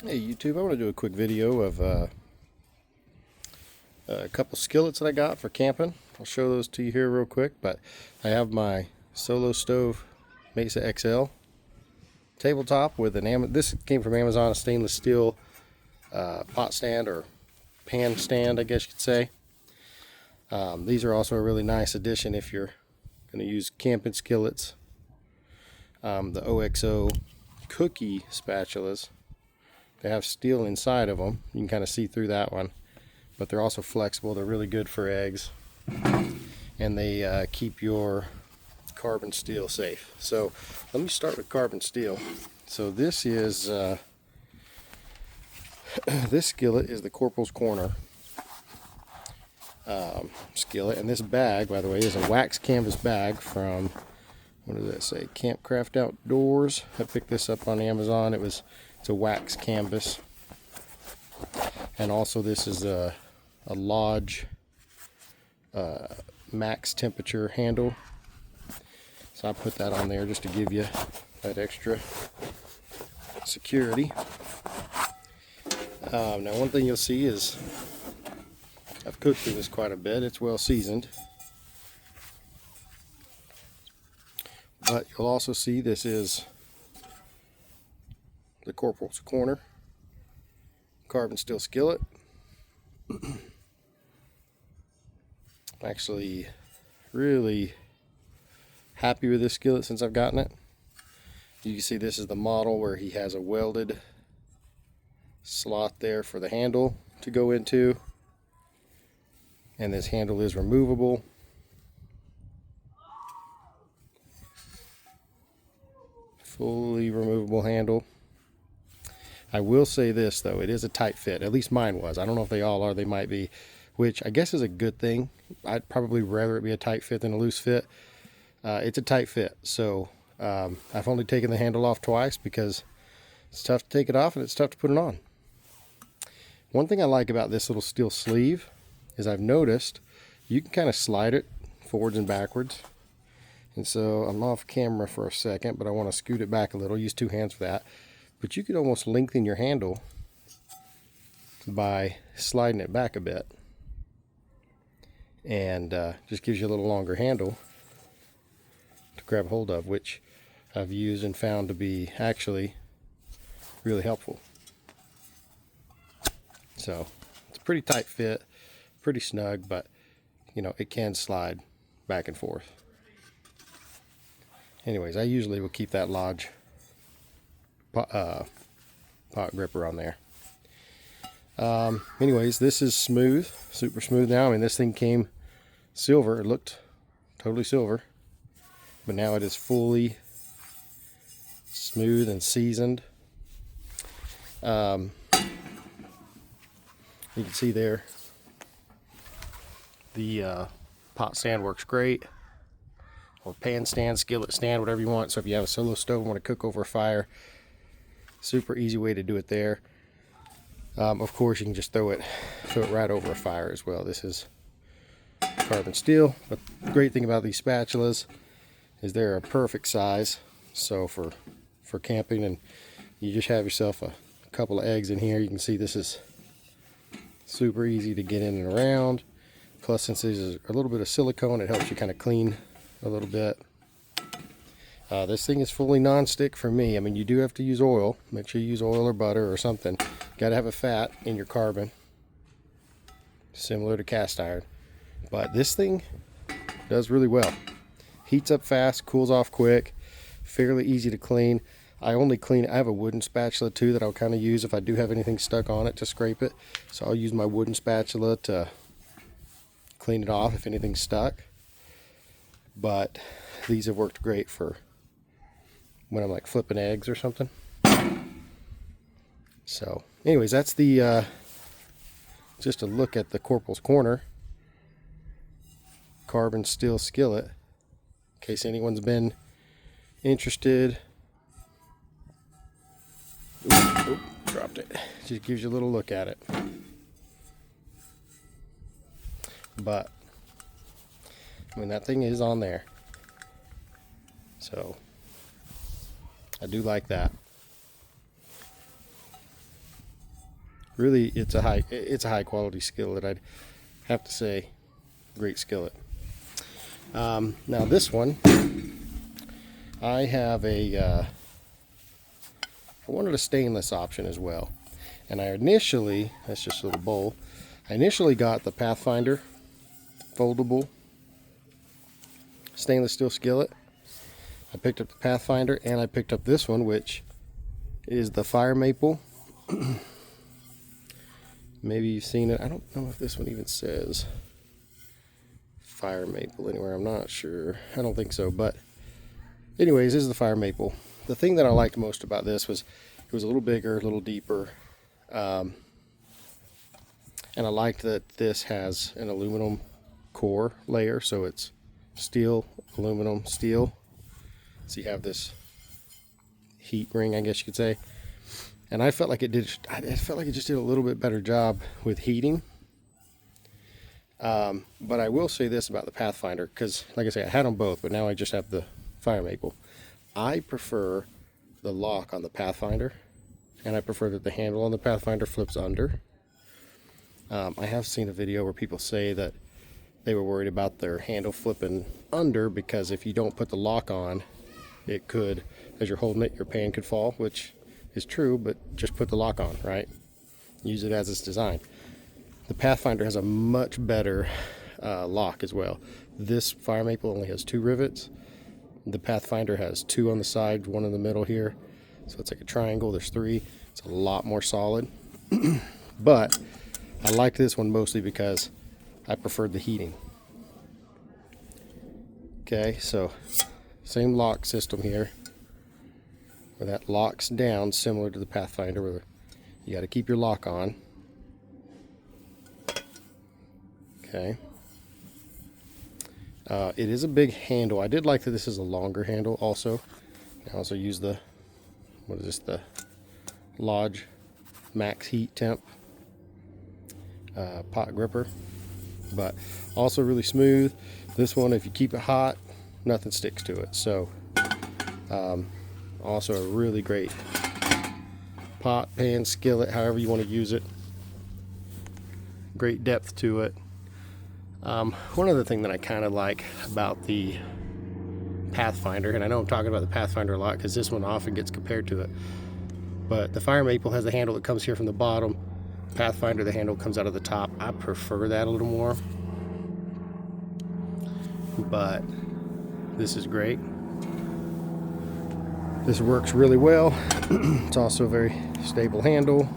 Hey YouTube, I want to do a quick video of a couple skillets that I got for camping. I'll show those to you here real quick, but I have my Solo Stove Mesa XL tabletop with this came from Amazon, a stainless steel pot stand or pan stand, I guess you could say. These are also a really nice addition if you're going to use camping skillets. The OXO cookie spatulas, they have steel inside of them. You can kind of see through that one, but they're also flexible. They're really good for eggs, and they keep your carbon steel safe. So let me start with carbon steel. So this is this skillet is the Corporals Corner skillet, and this bag, by the way, is a wax canvas bag from, what does that say, Campcraft Outdoors. I picked this up on Amazon. It's a wax canvas, and also this is a Lodge max temperature handle. So I put that on there just to give you that extra security. Now one thing you'll see is I've cooked through this quite a bit. It's well seasoned. But you'll also see this is the Corporals Corner carbon steel skillet. I'm actually really happy with this skillet since I've gotten it. You can see this is the model where he has a welded slot there for the handle to go into, and this handle is removable. Fully removable handle. I will say this though, it is a tight fit. At least mine was. I don't know if they all are. They might be, which I guess is a good thing. I'd probably rather it be a tight fit than a loose fit. It's a tight fit, so I've only taken the handle off twice because it's tough to take it off and it's tough to put it on. One thing I like about this little steel sleeve is I've noticed you can kind of slide it forwards and backwards. And so I'm off camera for a second, but I want to scoot it back a little. Use two hands for that. But you could almost lengthen your handle by sliding it back a bit. And just gives you a little longer handle to grab hold of, which I've used and found to be actually really helpful. So it's a pretty tight fit, pretty snug, but you know, it can slide back and forth. Anyways, I usually will keep that Lodge pot gripper on there. Anyways, this is smooth, super smooth now. I mean, this thing came silver. It looked totally silver, but now it is fully smooth and seasoned. You can see there the pot stand works great, or pan stand, skillet stand, whatever you want. So if you have a solo stove and want to cook over a fire, super easy way to do it there. Of course, you can just throw it right over a fire as well. This is carbon steel, but the great thing about these spatulas is they're a perfect size. So for camping, and you just have yourself a couple of eggs in here. You can see this is super easy to get in and around. Plus, since this is a little bit of silicone, it helps you kind of clean a little bit. This thing is fully non-stick for me. I mean, you do have to use oil. Make sure you use oil or butter or something. Got to have a fat in your carbon, similar to cast iron. But this thing does really well. Heats up fast, cools off quick, fairly easy to clean. I have a wooden spatula too that I'll kind of use if I do have anything stuck on it to scrape it. So I'll use my wooden spatula to clean it off if anything's stuck. But these have worked great for when I'm like flipping eggs or something. So anyways, that's the just a look at the Corporals Corner carbon steel skillet, in case anyone's been interested. Ooh, dropped it. Just gives you a little look at it. But I mean, that thing is on there. So I do like that. Really, it's a high quality skillet. I'd have to say, great skillet. Now this one, I have I wanted a stainless option as well. And I initially, that's just a little bowl, I initially got the Pathfinder foldable stainless steel skillet. I picked up the Pathfinder and I picked up this one, which is the Fire Maple. Maybe you've seen it. I don't know if this one even says Fire Maple anywhere. I'm not sure. I don't think so. But anyways, this is the Fire Maple. The thing that I liked most about this was it was a little bigger, a little deeper. And I liked that this has an aluminum core layer. So it's steel, aluminum, steel. So you have this heat ring, I guess you could say. And I felt like it just did a little bit better job with heating. But I will say this about the Pathfinder, because like I say, I had them both, but now I just have the Fire Maple. I prefer the lock on the Pathfinder, and I prefer that the handle on the Pathfinder flips under. I have seen a video where people say that they were worried about their handle flipping under because if you don't put the lock on, it could, as you're holding it, your pan could fall, which is true, but just put the lock on, right? Use it as it's designed. The Pathfinder has a much better lock as well. This Fire Maple only has 2 rivets. The Pathfinder has 2 on the side, 1 in the middle here. So it's like a triangle, there's 3. It's a lot more solid. But I like this one mostly because I preferred the heating. Okay, so same lock system here, where that locks down similar to the Pathfinder, where you got to keep your lock on. Okay. It is a big handle. I did like that this is a longer handle also. I also use the, what is this, the Lodge Max Heat Temp pot gripper, but also really smooth. This one, if you keep it hot, nothing sticks to it. So also a really great pot, pan, skillet, however you want to use it. Great depth to it. One other thing that I kind of like about the Pathfinder, and I know I'm talking about the Pathfinder a lot because this one often gets compared to it, but the Fire Maple has the handle that comes here from the bottom. Pathfinder, the handle comes out of the top. I prefer that a little more, but this is great. This works really well. It's also a very stable handle.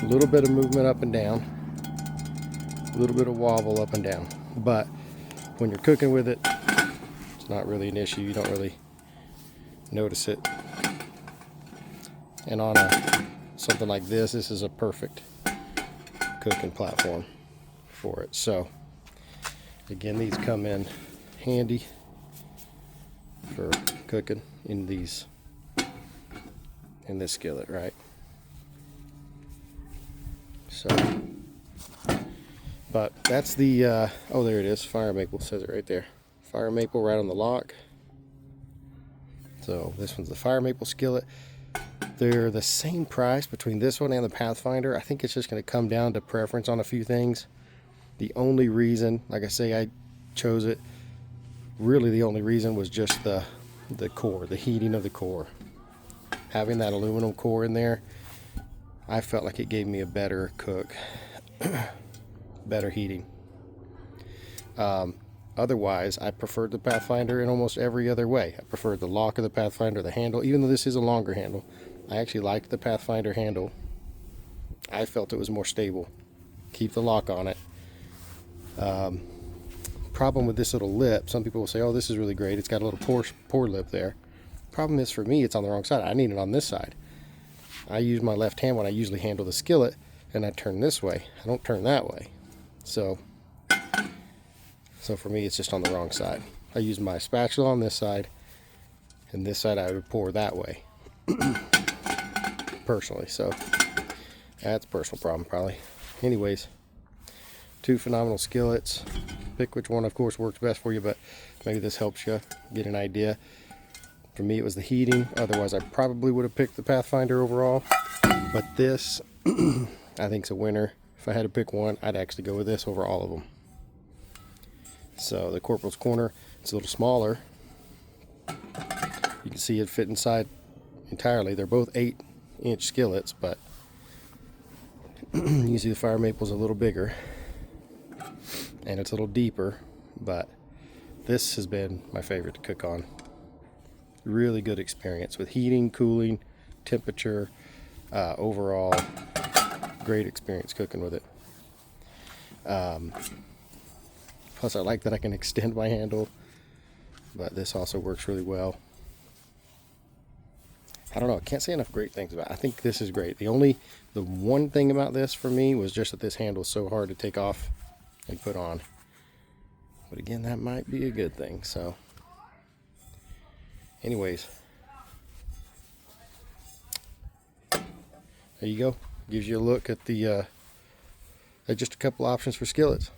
A little bit of movement up and down, a little bit of wobble up and down, but when you're cooking with it, it's not really an issue. You don't really notice it. And on something like this is a perfect cooking platform for it. So again, these come in handy for cooking in this skillet, right? So, but that's the oh, there it is, Fire Maple, says it right there. Fire Maple right on the lock. So this one's the Fire Maple skillet. They're the same price between this one and the Pathfinder. I think it's just going to come down to preference on a few things. The only reason, like I say, I chose it, really the only reason was just the core, the heating of the core. Having that aluminum core in there, I felt like it gave me a better cook, better heating. Otherwise, I preferred the Pathfinder in almost every other way. I preferred the lock of the Pathfinder, the handle, even though this is a longer handle. I actually liked the Pathfinder handle. I felt it was more stable. Keep the lock on it. Problem with this little lip, some people will say, oh, this is really great. It's got a little pour lip there. Problem is, for me, it's on the wrong side. I need it on this side. I use my left hand when I usually handle the skillet, and I turn this way. I don't turn that way. So for me, it's just on the wrong side. I use my spatula on this side, and this side I would pour that way. Personally, so that's a personal problem probably. Anyways, 2 phenomenal skillets. Pick which one, of course, works best for you, but maybe this helps you get an idea. For me, it was the heating. Otherwise, I probably would have picked the Pathfinder overall. But this I think it's a winner. If I had to pick one, I'd actually go with this over all of them. So the Corporals corner, it's a little smaller. You can see it fit inside entirely. They're both 8-inch skillets, but you can see the fire maple's a little bigger and it's a little deeper, but this has been my favorite to cook on. Really good experience with heating, cooling, temperature, overall great experience cooking with it. Plus I like that I can extend my handle, but this also works really well. I don't know, I can't say enough great things about it. I think this is great. The one thing about this for me was just that this handle is so hard to take off and put on. But again, that might be a good thing. So anyways, there you go. Gives you a look at the at just a couple options for skillets.